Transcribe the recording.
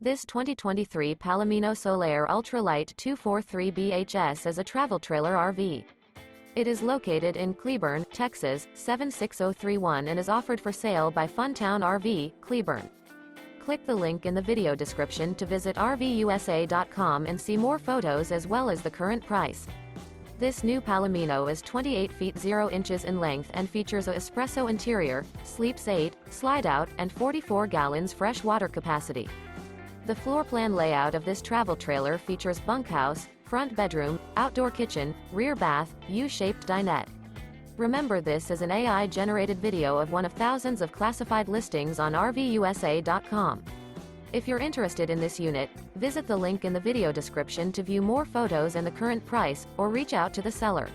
This 2023 Palomino Solaire Ultra Lite 243 BHS is a travel trailer RV. It is located in Cleburne, Texas, 76031 and is offered for sale by Funtown RV, Cleburne. Click the link in the video description to visit RVUSA.com and see more photos as well as the current price. This new Palomino is 28 feet 0 inches in length and features a ESPRESSO interior, sleeps 8, Slideout, and 44 gallons fresh water capacity. The floor plan layout of this travel trailer features bunkhouse, front bedroom, outdoor kitchen, rear bath, U-shaped dinette. Remember, this is an AI-generated video of one of thousands of classified listings on RVUSA.com. If you're interested in this unit, visit the link in the video description to view more photos and the current price, or reach out to the seller.